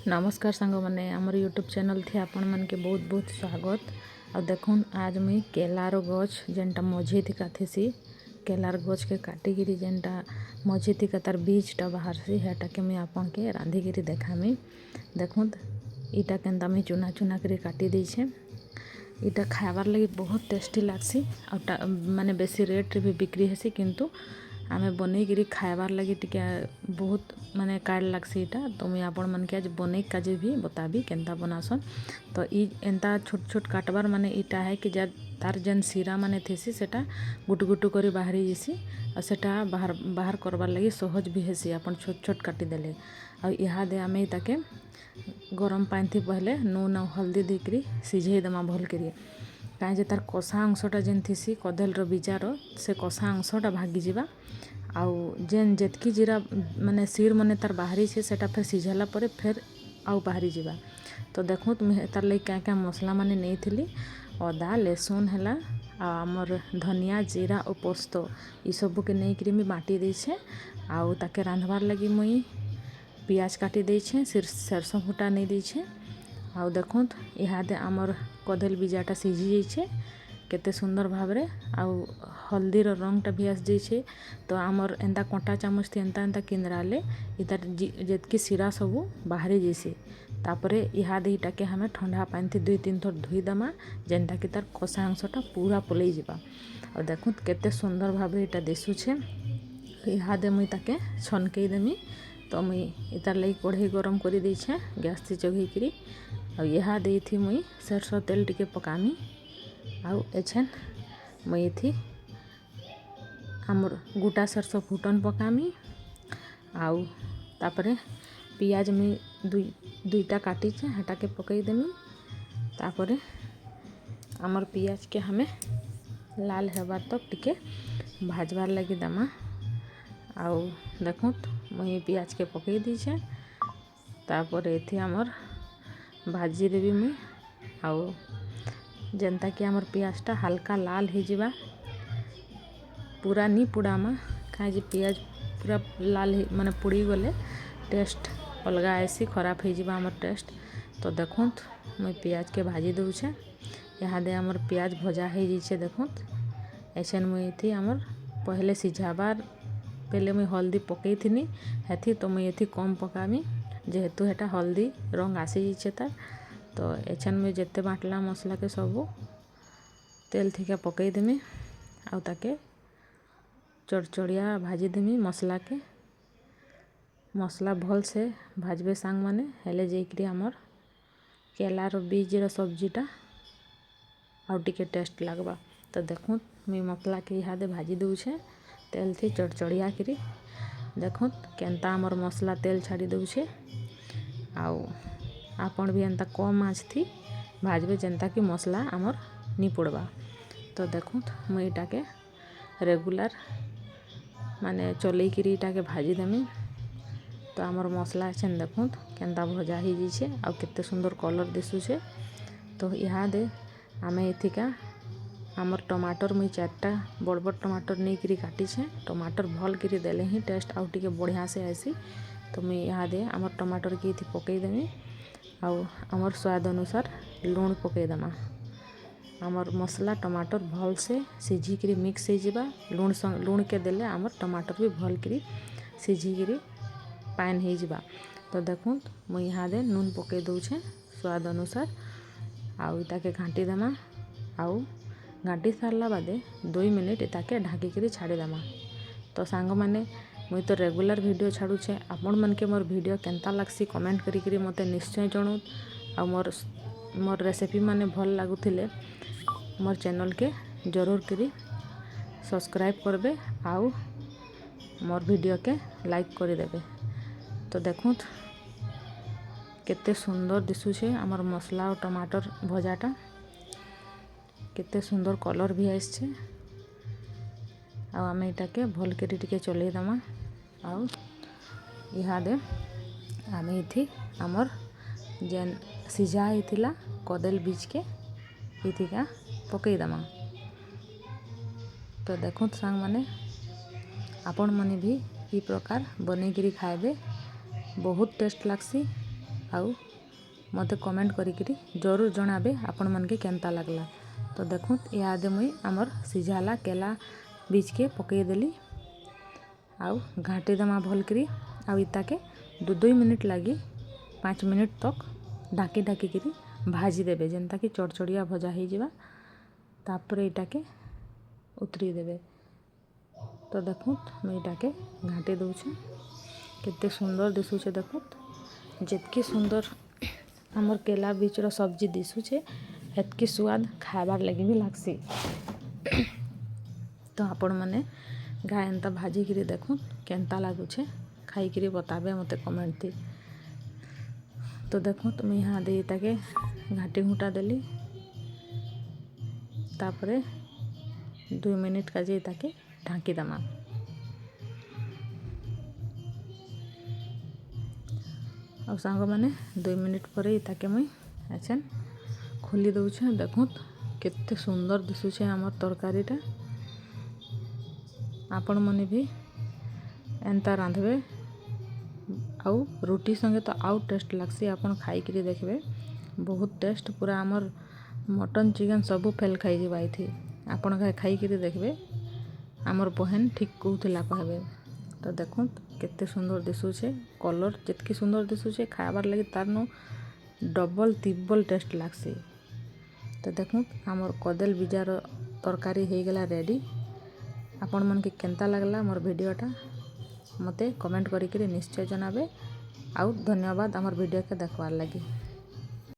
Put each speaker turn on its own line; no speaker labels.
नमस्कार सांग मैंने आमर यूट्यूब चैनल थी आपण मन के बहुत बहुत स्वागत। आ देखुन आज मुई केलार गछ जेनटा मझी थिका थीसी केलार गछ के काटिकी जेनटा मझी थिका तार बीजटा बाहरसी हेटा के मुई आपन के रांधिकी देखामी। देखुन इटा केनता मुई चुना चुना करी काटी देछे। इटा खाबार लगी बहुत टेस्टी लागसी आ माने बेसी रेट रे भी बिक्री हेसी किंतु आमे बनईकरी खाबार लगी टिके बहुत माने काड़ लागसी इटा। तो मुई आपण मन के आज बनई काजे भी बताबी केनता बनासन। तो ई एंता छोट छोट काटबार माने इटा है कि जा तार जेन सिरा माने थेसी सेटा गुटु गुटु करी बाहरी जेसी और सेटा बाहर करबार लगी सहज भी हेसी आपण छोट छोट काटी देले। आ इहादे आमे ताके गरम पानी थी पहले नून और हल्दी देकरी सिझेई दमा भल करी कहीं जे तार कषा अंशटा जेन थीसी कदल बीजार से कषा अंशटा भागी जावा आउ जेन जेतकी जीरा माने सिर मने तार बाहरी छे सेटा फिर सिझाला परे फिर आउ बाहरी जावा। तो देखो तुम तार लगी क्या क्या मसला माने नहीं थी अदा लहसुन है आमर धनिया जीरा और पोस्त ये सब के नहीं करी मुई बाटी देछे। आउ ताके रांधबार लगी मुई पियाज काटी देछे सरसों फुटा नहीं देछे। आउ देखो इहादे आमर कदल बीजाटा सिझी जाइछे केते सुंदर भावरे आउ हल्दीर रंगटा भी आस जाइछे। तो आमर एंता कंटा चामच थी एंता किंद्राले इतार जेतकी सिरा सबू बाहरी जैसी तापरे इहादे इटा के हमें ठंडा पानी थी 2-3 थर धोई दमा जेनटा कि तार कषा अंशटा पूरा पलई जावा। और देखो केते सुंदर भाव इटा दिशुछे। इहादे मुई ताके छनकई देमी। तो मुई इतार लगी कढ़ई गरम कर देछे गैस थी चघई करी और इहादे थी मुई सरसों तेल टिके पकामी आउ एछेन मुई थी आमर गोटा सरसों फुटन पकामी आउ तापरे पियाज मुई दुईटा काटीचे हेटा के पकई देमी। तापरे आमर पियाज के हमें लाल हेबार तक टिके भाजबार लगी दमा। आउ देखो मुई पियाज के पकई दीछे तापरे एथी आमर भाजी देवी मुई आउ जेनता कि आमर पियाजटा हल्का लाल हो जावा पूरा नी पुड़ामा कहीं पियाज पूरा लाल माने पुड़ी गले टेस्ट अलग आसी खराब हो जावा आमर टेस्ट। तो देखो मुई पियाज के भाजी दूचे इहादे आमर पियाज भजा हो जाइए। देखो ऐसे मुई थी आमर पहले सिझाबार पहले मुई हल्दी पकई थी हेथी तो मुई एथी कम पकामी जेहेतु हेटा हल्दी रंग आसी जाइए तार। तो एछन मुई जेते बाटला मसला के सबू तेल थिका पकई देमी आउ ताके चढ़चढ़िया भाजी देमी मसला के मसला भल से भाजबे सांग माने हेले जाइकरी आमर केलार बीजर सब्जीटा आउ टिके टेस्ट लागबा। तो देखो मुई मसला के इहादे भाजी दूछे तेल थी चढ़चढ़िया करी देखो केनता आमर मसला तेल छाड़ी दूछे। आउ आपण भी एंता कम आँच थी भाजबे जेनता कि मसला आमर नी पड़वा। तो देखो मुई इटा के रेगुलर माने चलई करी इटा के भाजी देमी। तो आमर मसला छेन देखो केनता भजा ही जाइछे आउ केते सुंदर कलर दिशुछे। तो इहादे आमे एथिका आमर टमाटर मुई 4टा बड़ बड़ टमाटर नहीं करी काटीछे टमाटर भल करी देले ही टेस्ट आउ टिके बढ़िया से आसी। तो मुई इहादे आमर टमाटर के थी पकई देमी आउ आमर स्वाद अनुसार लूण पकई दमा। आमर मसला टमाटर भल से सिझी करी मिक्स हो जावा लूण के देले आमर टमाटर भी भल करी सिझी करी पान हो जावा। तो देखो मुई इहादे नून पकई दूछे स्वाद अनुसार आउ इताके घाटी देमा आउ घाटी सारला बादे 2 मिनिट इताके ढाकी करी छाड़ी देमा। तो सांग माने मुई तो रेगुलर वीडियो छाड़ूछे आपण मन के मोर वीडियो केनता लागसी कमेंट करी मते निश्चय जणु आ मोर रेसिपी माने भल लागुथिले मोर चैनल के जरूर करी सब्सक्राइब करबे आउ मोर वीडियो के लाइक कर देबे। तो देखो केते सुंदर दिशुछे आमर मसला और टमाटर भजाटा केते सुंदर कलर भी आछे आमे इटा के भल करी टिके चलई दमा। आउ इहादे आमे इथी आमर जेन सिझा होइथिला कदल बीज के इथिका पकई दमा। तो देखो सांग माने आपण माने भी ई प्रकार बनई करी खाइबे बहुत टेस्ट लागसी आउ मते कमेंट करिकरी जरूर जनाबे आपण मन के केनता लागला। तो देखो इहादे मुई आमर सिझाला केला बीज के पकई देली आउ घाटी देमा भल करी आउ इताके 2 मिनिट लगी 5 मिनिट तक ढाकी ढाकी करी भाजी देबे जेनता कि चड़चड़िया भजा हो जावा। तापर इटाके उतरी देबे। तो देखो मैं इटाके घाटी दूचे केते सुंदर दिशुचे। देखो जितकी सुंदर आमर केला बीचर सब्जी दिशुचे हेतकी स्वाद खाबार लगी भी लागसी। तो आपण मैंने गाय एंता भाजी करी देखो केनता लागुचे खाई करी बताबे मते कमेंट थी। तो देखो तुम यहाँ दे ताके घाटी घुटा देली तापरे 2 मिनिट का जे ताके ढांकी दमा। और सांग मैंने 2 मिनिट पर ताके मुई एछन खोली दउछे। देखो केते सुंदर दिशुचे आमर तरकारीटा। आपण मने भी एंता रांधबे आउ रोटी संगे तो आउ टेस्ट लागसी। आपण खाई करी देखबे बहुत टेस्ट पूरा आमर मटन चिकन सबू फेल खाई जीवाई थी। आपण खाई करी देखबे आमर बहन ठीक कहूथिला कहबे। तो देखो केते सुंदर दिशुचे कलर जितकी सुंदर दिशुचे खाबार लगी तार नो डबल तिब्बल टेस्ट लागसी। तो देखो आमर कदेल बीजार तरकारी हो गला रेडी। आपण मन के केनता लागला मोर वीडियोटा मते कमेंट करी निश्चय जनाबे। आउ धन्यवाद आमर वीडियो के देखवार लगी।